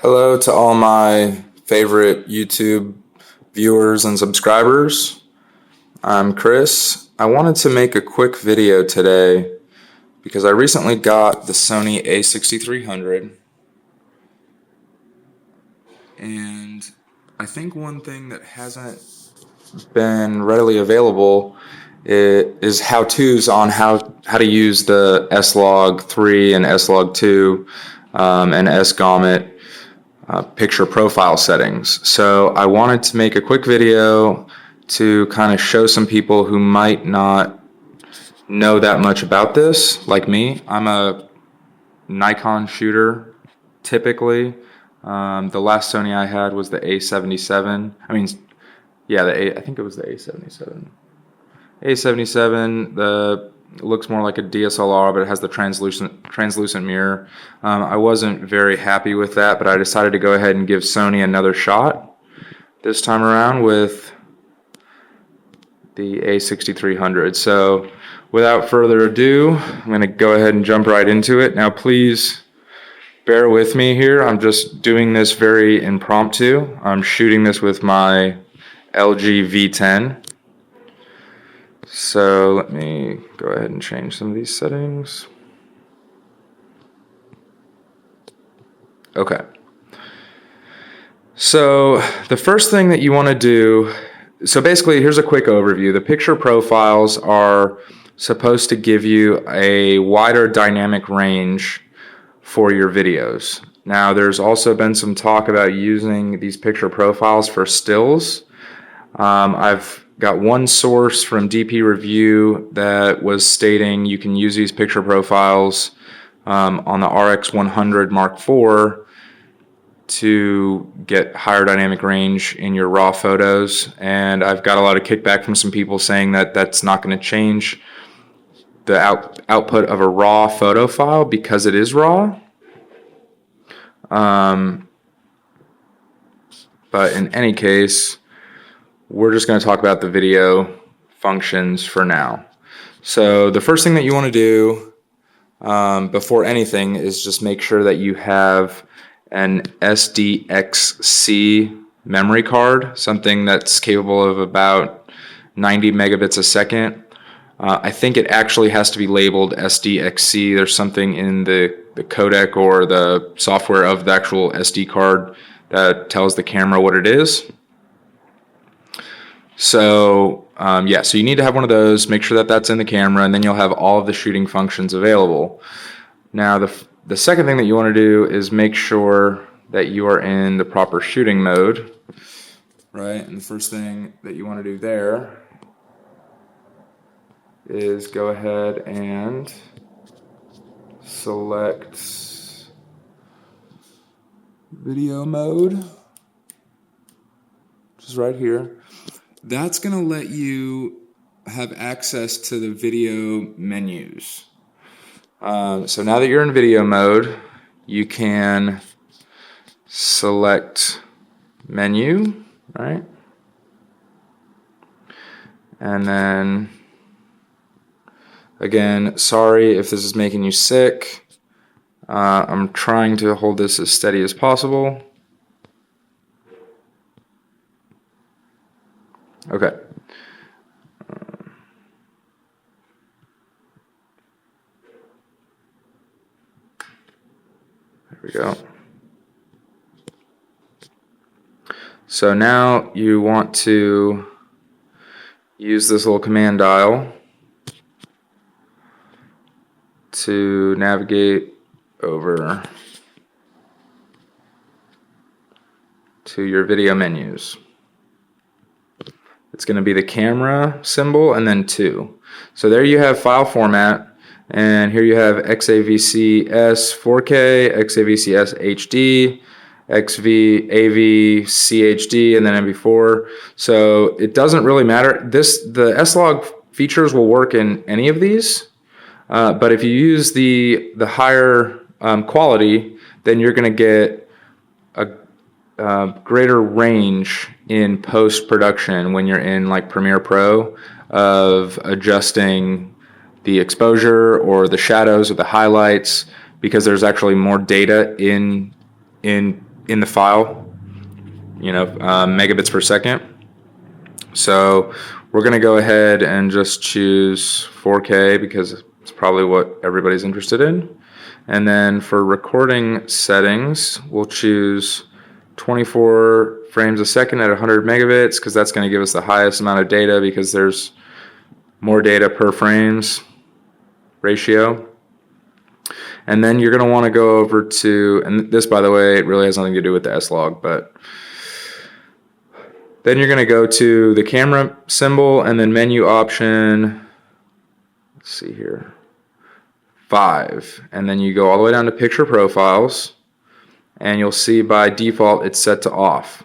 Hello to all my favorite YouTube viewers and subscribers. I'm Chris. I wanted to make a quick video today because I recently got the Sony A6300, and I think one thing that hasn't been readily available is how-tos on how to use the SLOG2 and SLOG2 and SGamute picture profile settings. So I wanted to make a quick video to kind of show some people who might not know that much about this, like me. I'm a Nikon shooter typically. The last Sony I had was the A77. I think it was the A77. A77, it looks more like a DSLR, but it has the translucent mirror. I wasn't very happy with that, but I decided to go ahead and give Sony another shot this time around with the A6300. So without further ado, I'm going to go ahead and jump right into it. Now please bear with me here. I'm just doing this very impromptu. I'm shooting this with my LG V10. So let me go ahead and change some of these settings. Okay. So the first thing that you want to do, so basically here's a quick overview. The picture profiles are supposed to give you a wider dynamic range for your videos. Now there's also been some talk about using these picture profiles for stills. I've got one source from DP Review that was stating you can use these picture profiles on the RX100 Mark IV to get higher dynamic range in your raw photos, and I've got a lot of kickback from some people saying that that's not going to change the output of a raw photo file because it is raw. But in any case, we're just going to talk about the video functions for now. So the first thing that you want to do before anything is just make sure that you have an SDXC memory card, something that's capable of about 90 megabits a second. I think it actually has to be labeled SDXC. There's something in the codec or the software of the actual SD card that tells the camera what it is. So so you need to have one of those, make sure that that's in the camera, and then you'll have all of the shooting functions available. Now the second thing that you want to do is make sure that you are in the proper shooting mode, right? And the first thing that you want to do there is go ahead and select video mode, which is right here. That's going to let you have access to the video menus. So now that you're in video mode, you can select menu, right? And then, again, sorry if this is making you sick. I'm trying to hold this as steady as possible. Okay. There we go. So now you want to use this little command dial to navigate over to your video menus. It's going to be the camera symbol and then 2. So there you have file format, and here you have XAVCS 4K, XAVCS HD, AV CHD, and then MP4. So it doesn't really matter. The SLOG features will work in any of these, but if you use the higher quality, then you're going to get a greater range in post-production when you're in like Premiere Pro of adjusting the exposure or the shadows or the highlights, because there's actually more data in in the file, megabits per second. So we're going to go ahead and just choose 4K because it's probably what everybody's interested in. And then for recording settings, we'll choose 24 frames a second at 100 megabits because that's going to give us the highest amount of data because there's more data per frames ratio. And then you're going to want to go over to, and this, by the way, it really has nothing to do with the SLOG, but then you're going to go to the camera symbol and then menu option, let's see here, 5. And then you go all the way down to picture profiles, and you'll see by default it's set to off.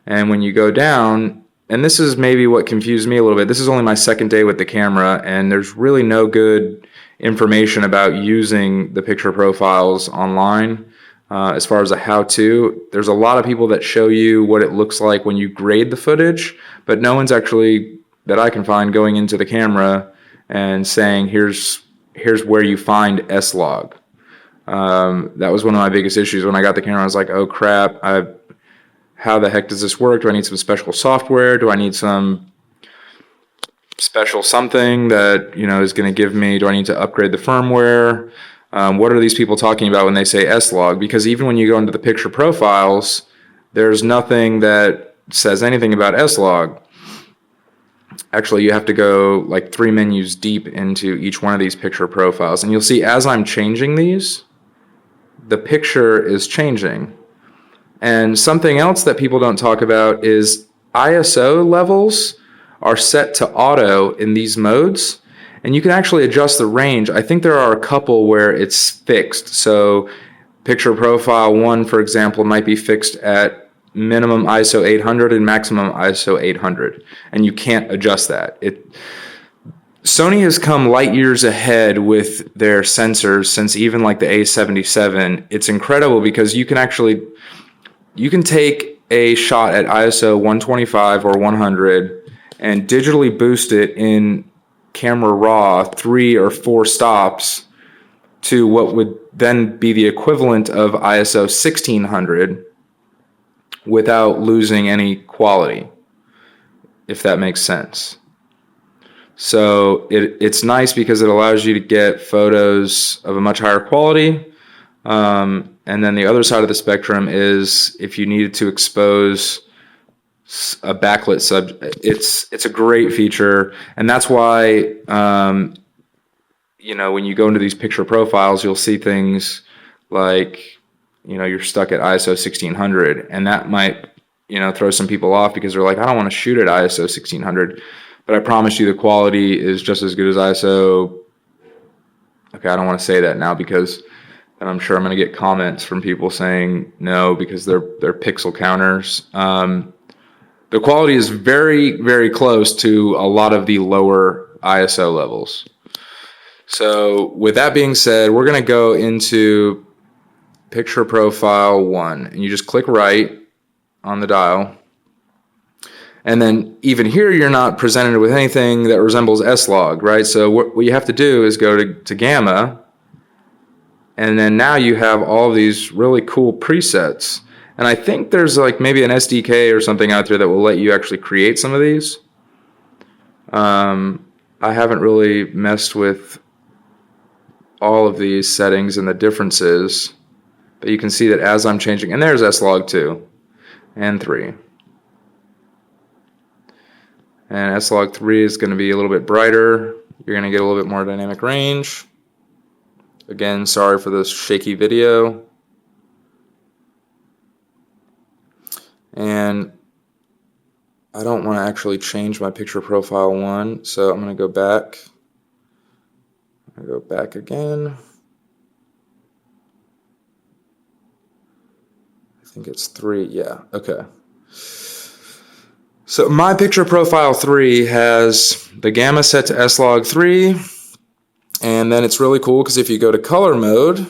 And when you go down, and this is maybe what confused me a little bit, this is only my second day with the camera, and there's really no good information about using the picture profiles online. As far as a how-to, there's a lot of people that show you what it looks like when you grade the footage, but no one's actually, that I can find, going into the camera and saying, here's where you find SLOG. That was one of my biggest issues when I got the camera. I was like, oh crap, how the heck does this work? Do I need some special software? Do I need some special something that is going to give me, do I need to upgrade the firmware? What are these people talking about when they say SLOG? Because even when you go into the picture profiles, there's nothing that says anything about SLOG. Actually, you have to go like 3 menus deep into each one of these picture profiles. And you'll see as I'm changing these, the picture is changing. And something else that people don't talk about is ISO levels are set to auto in these modes. And you can actually adjust the range. I think there are a couple where it's fixed. So picture profile 1, for example, might be fixed at minimum ISO 800 and maximum ISO 800. And you can't adjust that. Sony has come light years ahead with their sensors since even like the A77. It's incredible because you can take a shot at ISO 125 or 100 and digitally boost it in camera raw 3 or 4 stops to what would then be the equivalent of ISO 1600 without losing any quality, if that makes sense. So it's nice because it allows you to get photos of a much higher quality. And then the other side of the spectrum is if you needed to expose a backlit it's a great feature, and that's why when you go into these picture profiles, you'll see things like you're stuck at ISO 1600, and that might throw some people off because they're like, I don't want to shoot at ISO 1600, but I promise you the quality is just as good as ISO. Okay, I don't want to say that now because then I'm sure I'm going to get comments from people saying no because they're pixel counters. The quality is very, very close to a lot of the lower ISO levels. So with that being said, we're going to go into picture profile 1, and you just click right on the dial. And then even here, you're not presented with anything that resembles SLOG, right? So what you have to do is go to Gamma, and then now you have all of these really cool presets. And I think there's like maybe an SDK or something out there that will let you actually create some of these. I haven't really messed with all of these settings and the differences, but you can see that as I'm changing, and there's SLOG2 and 3. And SLOG3 is going to be a little bit brighter. You're going to get a little bit more dynamic range. Again, sorry for this shaky video. And I don't want to actually change my picture profile 1, so I'm going to go back. I'm going to go back again. I think it's 3, yeah, okay. So my picture profile 3 has the gamma set to SLOG3, and then it's really cool because if you go to color mode,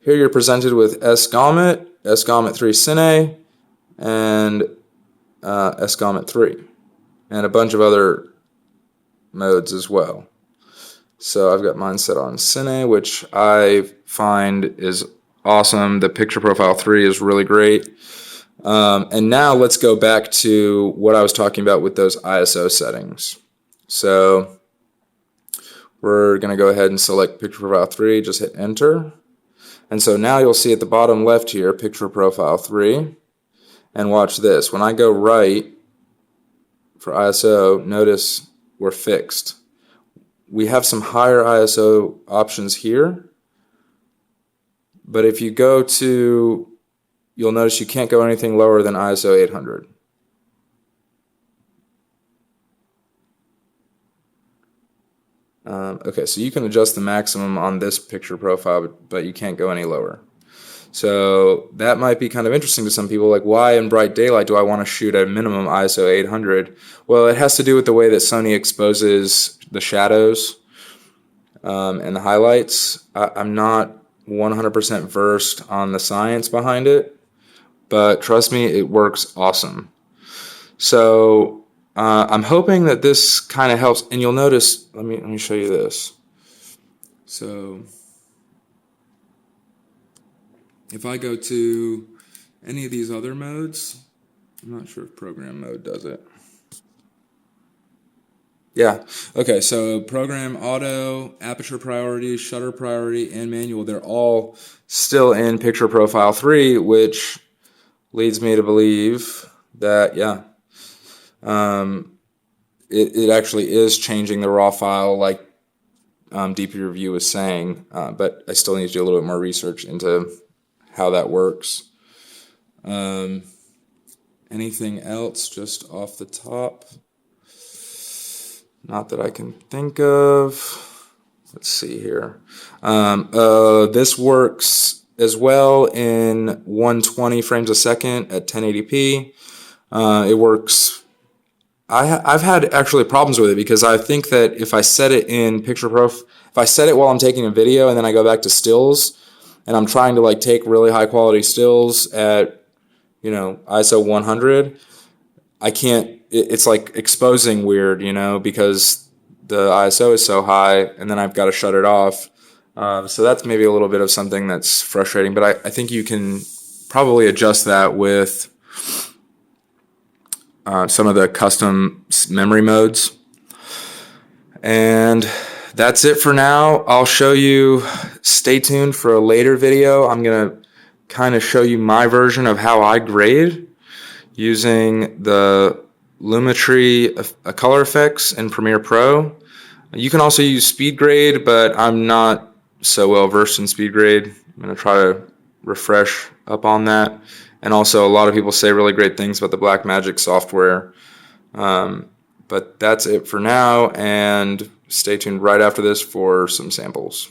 here you're presented with SGamute, SGamute 3 Cine, and SGamute 3, and a bunch of other modes as well. So I've got mine set on Cine, which I find is awesome. The picture profile 3 is really great. And now let's go back to what I was talking about with those ISO settings. So we're going to go ahead and select picture profile 3, just hit enter. And so now you'll see at the bottom left here, picture profile 3. And watch this. When I go right for ISO, notice we're fixed. We have some higher ISO options here. But if you go to, you'll notice you can't go anything lower than ISO 800. Okay, so you can adjust the maximum on this picture profile, but you can't go any lower. So that might be kind of interesting to some people, like why in bright daylight do I want to shoot at minimum ISO 800? Well, it has to do with the way that Sony exposes the shadows and the highlights. I'm not 100% versed on the science behind it, but trust me, it works awesome. So I'm hoping that this kind of helps, and you'll notice, let me show you this. So if I go to any of these other modes, I'm not sure if program mode does it. Yeah, okay, so program, auto, aperture priority, shutter priority, and manual, they're all still in picture profile 3, which leads me to believe that, yeah, it actually is changing the raw file like DP Review was saying, but I still need to do a little bit more research into how that works. Anything else just off the top? Not that I can think of. Let's see here. This works as well in 120 frames a second at 1080p. It works. I've had actually problems with it because I think that if I set it in if I set it while I'm taking a video and then I go back to stills and I'm trying to like take really high quality stills at, you know, ISO 100, I can't. It's like exposing weird, you know, because the ISO is so high, and then I've got to shut it off. So that's maybe a little bit of something that's frustrating, but I think you can probably adjust that with some of the custom memory modes. And that's it for now. I'll show you, stay tuned for a later video. I'm going to kind of show you my version of how I grade using the Lumetri color effects in Premiere Pro. You can also use speed grade, but I'm not so well versed in speed grade. I'm going to try to refresh up on that. And also a lot of people say really great things about the Blackmagic software. But that's it for now, and stay tuned right after this for some samples.